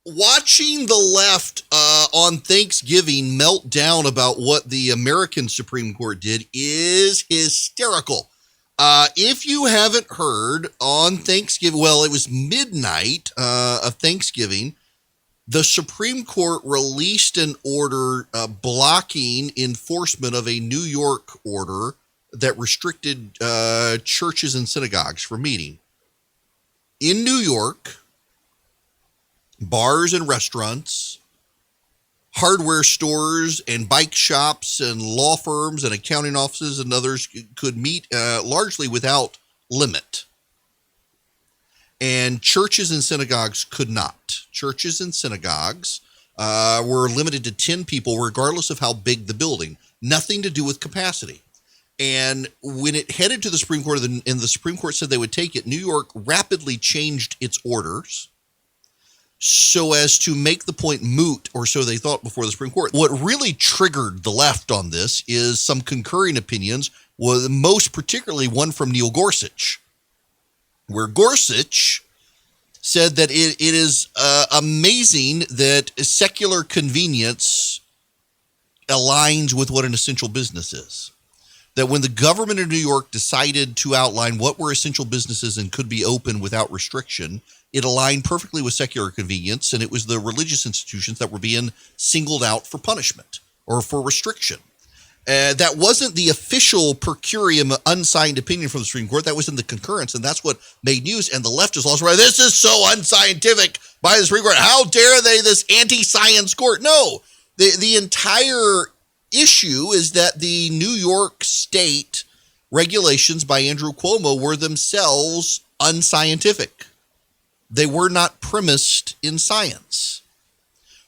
watching the left on Thanksgiving melt down about what the American Supreme Court did is hysterical. If you haven't heard, on Thanksgiving, well, it was midnight of Thanksgiving, the Supreme Court released an order blocking enforcement of a New York order that restricted churches and synagogues from meeting. In New York, bars and restaurants, hardware stores and bike shops and law firms and accounting offices and others could meet largely without limit. And churches and synagogues could not. Churches and synagogues were limited to 10 people, regardless of how big the building. Nothing to do with capacity. And when it headed to the Supreme Court, and the Supreme Court said they would take it, New York rapidly changed its orders so as to make the point moot, or so they thought before the Supreme Court. What really triggered the left on this is some concurring opinions, most particularly one from Neil Gorsuch, where Gorsuch said that it is amazing that secular convenience aligns with what an essential business is. That when the government of New York decided to outline what were essential businesses and could be open without restriction, it aligned perfectly with secular convenience, and it was the religious institutions that were being singled out for punishment or for restriction. That wasn't the official per curiam unsigned opinion from the Supreme Court. That was in the concurrence, and that's what made news. And the left is also right. This is so unscientific by the Supreme Court. How dare they, this anti-science court? No, the entire issue is that the New York State regulations by Andrew Cuomo were themselves unscientific. They were not premised in science.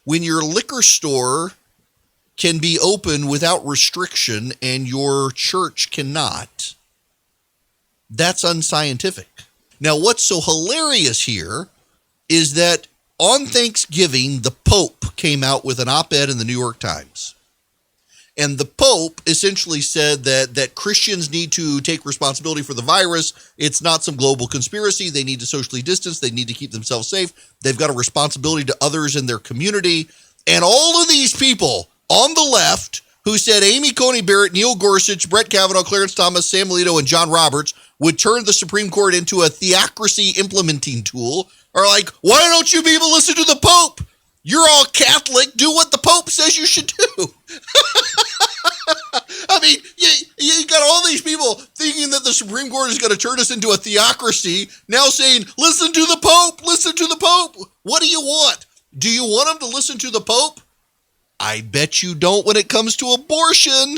When your liquor store can be open without restriction and your church cannot, that's unscientific. Now, what's so hilarious here is that on Thanksgiving, the Pope came out with an op-ed in the New York Times. And the Pope essentially said that Christians need to take responsibility for the virus. It's not some global conspiracy. They need to socially distance. They need to keep themselves safe. They've got a responsibility to others in their community. And all of these people on the left who said Amy Coney Barrett, Neil Gorsuch, Brett Kavanaugh, Clarence Thomas, Sam Alito, and John Roberts would turn the Supreme Court into a theocracy implementing tool are like, why don't you people listen to the Pope? You're all Catholic. Do what the Pope says you should do. I mean, you got all these people thinking that the Supreme Court is going to turn us into a theocracy, now saying, listen to the Pope, listen to the Pope. What do you want? Do you want them to listen to the Pope? I bet you don't when it comes to abortion.